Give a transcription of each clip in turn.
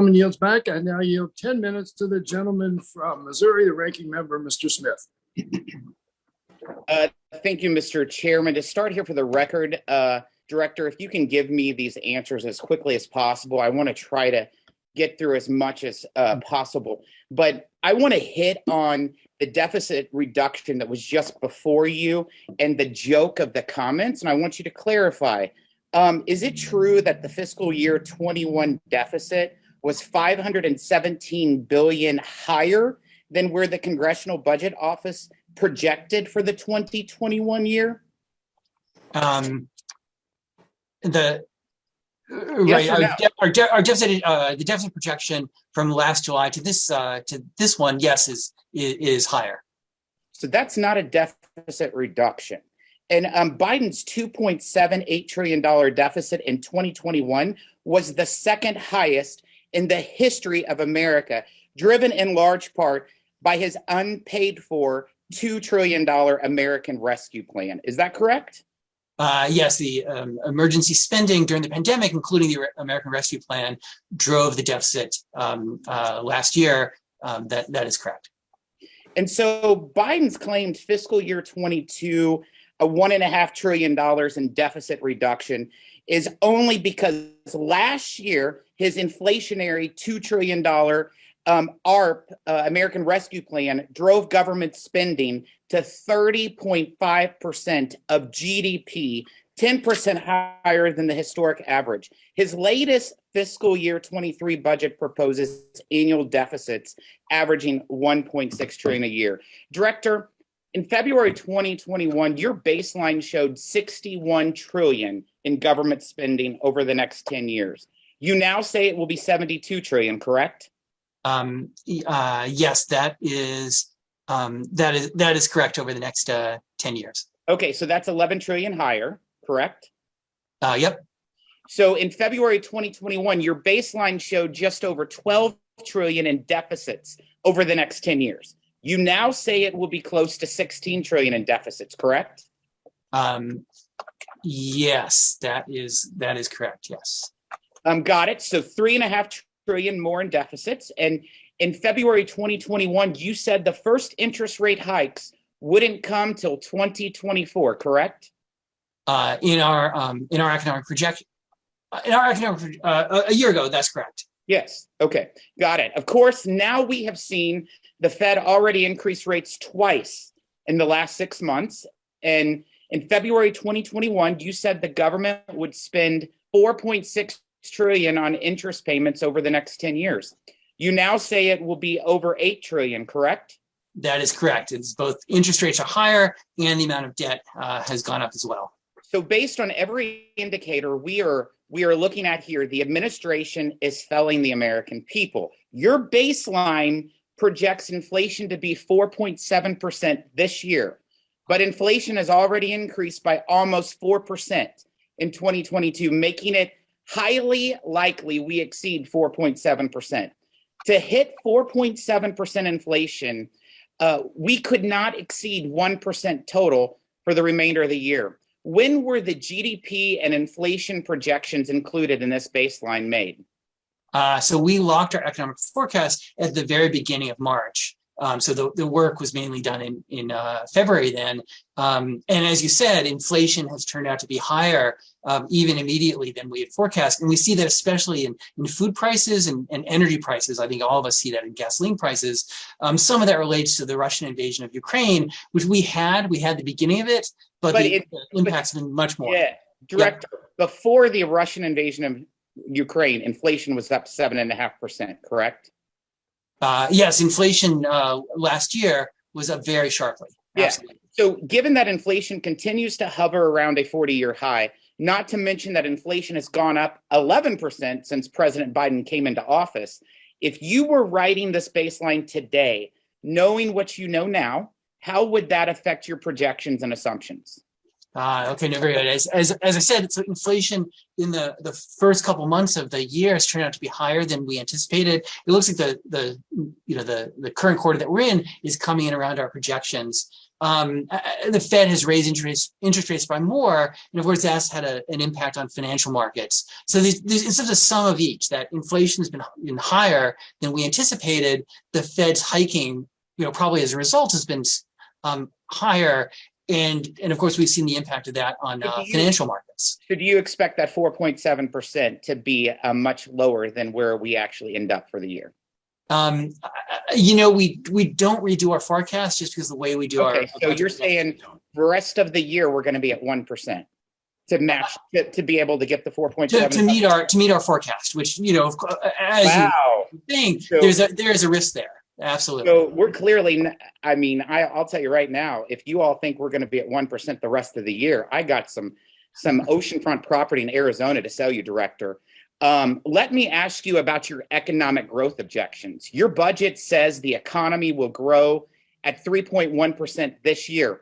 Gentleman yields back. I now yield 10 minutes to the gentleman from Missouri, the ranking member, Mr. Smith. Thank you, Mr. Chairman. To start here for the record, Director, if you can give me these answers as quickly as possible, I want to try to get through as much as possible. But I want to hit on the deficit reduction that was just before you and the joke of the comments, and I want you to clarify. Is it true that the fiscal year 21 deficit was $517 billion higher than where the Congressional Budget Office projected for the 2021 year? Yes Our deficit, the deficit projection from last July to this one, yes, is higher. So that's not a deficit reduction. And Biden's $2.78 trillion deficit in 2021 was the second highest in the history of America, driven in large part by his unpaid for $2 trillion American Rescue Plan. Is that correct? Yes, the emergency spending during the pandemic, including the American Rescue Plan, drove the deficit last year. That is correct. And so Biden's claimed fiscal year 22, a $1.5 trillion in deficit reduction is only because last year his inflationary $2 trillion ARP, American Rescue Plan, drove government spending to 30.5% of GDP, 10% higher than the historic average. His latest fiscal year 23 budget proposes annual deficits averaging 1.6 trillion a year. Director, in February 2021, your baseline showed 61 trillion in government spending over the next 10 years. You now say it will be 72 trillion, correct? Yes, that is correct over the next 10 years. Okay, so that's 11 trillion higher, correct? Yep. So in February 2021, your baseline showed just over 12 trillion in deficits over the next 10 years. You now say it will be close to 16 trillion in deficits, correct? Yes, that is correct. Yes. Got it. So 3.5 trillion more in deficits. And in February 2021, you said the first interest rate hikes wouldn't come till 2024, correct? In our economic projection, a year ago, that's correct. Yes. Okay. Got it. Of course, now we have seen the Fed already increase rates twice in the last 6 months. And in February 2021, you said the government would spend 4.6 trillion on interest payments over the next 10 years. You now say it will be over 8 trillion, correct? That is correct. It's both interest rates are higher and the amount of debt has gone up as well. So based on every indicator we are looking at here, the administration is failing the American people. Your baseline projects inflation to be 4.7% this year, but inflation has already increased by almost 4% in 2022, making it highly likely we exceed 4.7%. To hit 4.7% inflation, we could not exceed 1% total for the remainder of the year. When were the GDP and inflation projections included in this baseline made? So we locked our economic forecast at the very beginning of March. So the work was mainly done in February then. And as you said, inflation has turned out to be higher even immediately than we had forecast. And we see that especially in food prices and energy prices. I think all of us see that in gasoline prices. Some of that relates to the Russian invasion of Ukraine, which we had the beginning of it, but the impact's been much more. Yeah, Director, before the Russian invasion of Ukraine, inflation was up 7.5%, correct? Yes, inflation last year was up very sharply. Yeah. Absolutely. So given that inflation continues to hover around a 40-year high, not to mention that inflation has gone up 11% since President Biden came into office, if you were writing this baseline today, knowing what you know now, how would that affect your projections and assumptions? Okay, no, very good. As I said, so inflation in the first couple months of the year has turned out to be higher than we anticipated. It looks like the current quarter that we're in is coming in around our projections. the Fed has raised interest rates by more, and of course that's had an impact on financial markets. So there's instead of the sum of each, that inflation has been higher than we anticipated. The Fed's hiking, probably as a result, has been higher, and of course we've seen the impact of that on financial markets. So do you expect that 4.7% to be much lower than where we actually end up for the year? We don't redo our forecast just because the way we do our. Okay, so you're saying the rest of the year we're going to be at 1% to match to be able to get the 4.7 to meet our forecast, which as you think, so, there's a risk there. Absolutely. So we're clearly. I'll tell you right now, if you all think we're going to be at 1% the rest of the year, I got some oceanfront property in Arizona to sell you, Director. Let me ask you about your economic growth objections. Your budget says the economy will grow at 3.1% this year.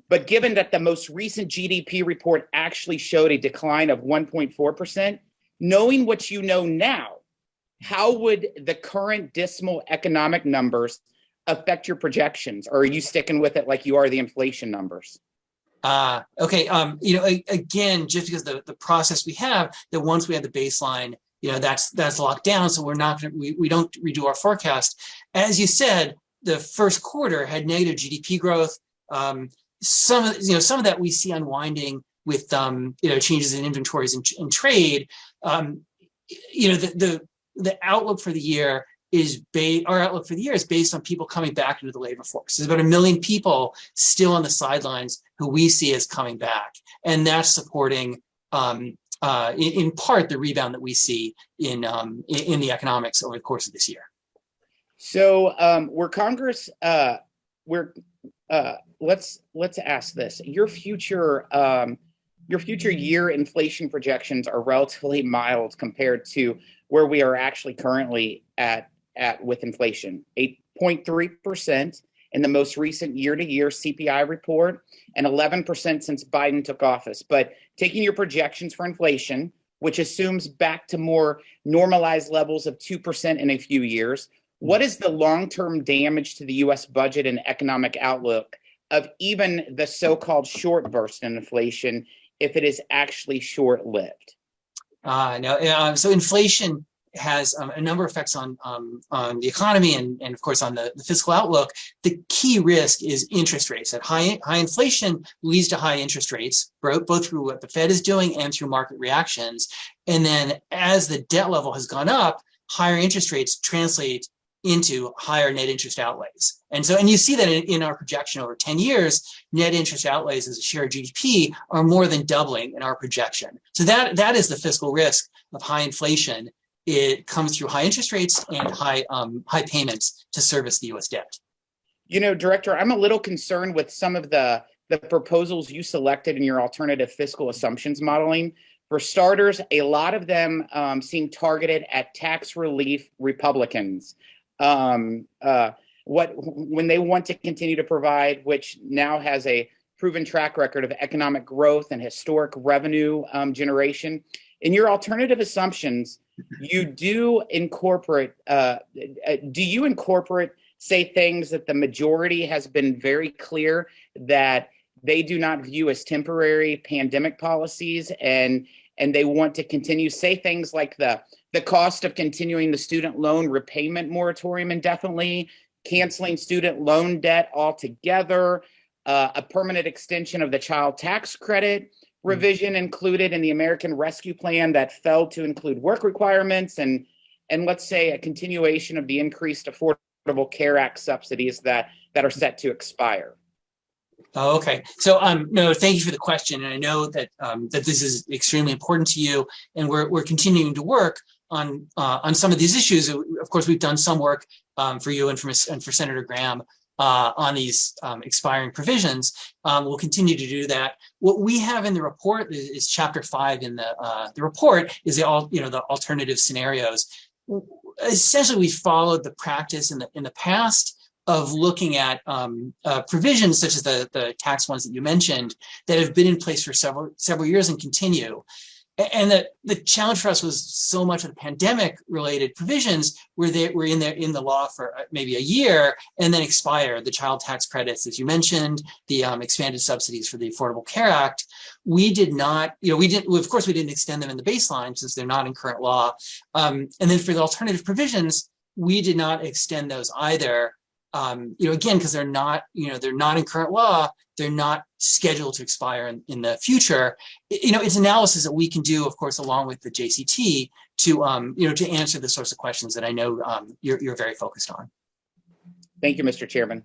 But given that the most recent GDP report actually showed a decline of 1.4%, knowing what you know now, how would the current dismal economic numbers affect your projections? Or are you sticking with it like you are the inflation numbers? Okay. Again, just because the process we have, that once we have the baseline, that's locked down. So we're not going to, we don't redo our forecast. As you said, the first quarter had negative GDP growth. Some of that we see unwinding with, changes in inventories and trade. The outlook for the year is based on people coming back into the labor force. There's about 1 million people still on the sidelines who we see as coming back, and that's supporting, in part, the rebound that we see in the economics over the course of this year. So, let's ask this: your future year inflation projections are relatively mild compared to where we are actually currently at with inflation, 8.3% in the most recent year-to-year CPI report, and 11% since Biden took office. But taking your projections for inflation, which assumes back to more normalized levels of 2% in a few years, what is the long-term damage to the U.S. budget and economic outlook of even the so-called short burst in inflation if it is actually short-lived? So inflation has a number of effects on the economy and of course on the fiscal outlook. The key risk is interest rates. That high inflation leads to high interest rates, both through what the Fed is doing and through market reactions. And then as the debt level has gone up, higher interest rates translate into higher net interest outlays. And you see that in our projection over 10 years, net interest outlays as a share of GDP are more than doubling in our projection. So that is the fiscal risk of high inflation. It comes through high interest rates and high payments to service the U.S. debt. Director, I'm a little concerned with some of the proposals you selected in your alternative fiscal assumptions modeling. For starters, a lot of them seem targeted at tax relief Republicans. When they want to continue to provide, which now has a proven track record of economic growth and historic revenue generation. In your alternative assumptions, you do incorporate, say things that the majority has been very clear that they do not view as temporary pandemic policies, and they want to continue, say things like the cost of continuing the student loan repayment moratorium indefinitely, canceling student loan debt altogether, a permanent extension of the child tax credit revision included in the American Rescue Plan that failed to include work requirements, and let's say a continuation of the increased Affordable Care Act subsidies that are set to expire. Oh, okay. So, no, thank you for the question. And I know that that this is extremely important to you, and we're continuing to work on some of these issues. Of course, we've done some work for you and for Senator Graham on these expiring provisions. We'll continue to do that. What we have in the report is Chapter 5 in the report is the alternative scenarios. Essentially, we followed the practice in the past of looking at provisions such as the tax ones that you mentioned that have been in place for several years and continue. And the challenge for us was so much of the pandemic related provisions where they were in the law for maybe a year and then expired. The child tax credits, as you mentioned, the expanded subsidies for the Affordable Care Act. We did not, of course we didn't extend them in the baseline since they're not in current law. And then for the alternative provisions, we did not extend those either. Again, because they're not in current law, they're not scheduled to expire in the future. It's analysis that we can do, of course, along with the JCT to answer the sorts of questions that I know you're very focused on. Thank you, Mr. Chairman.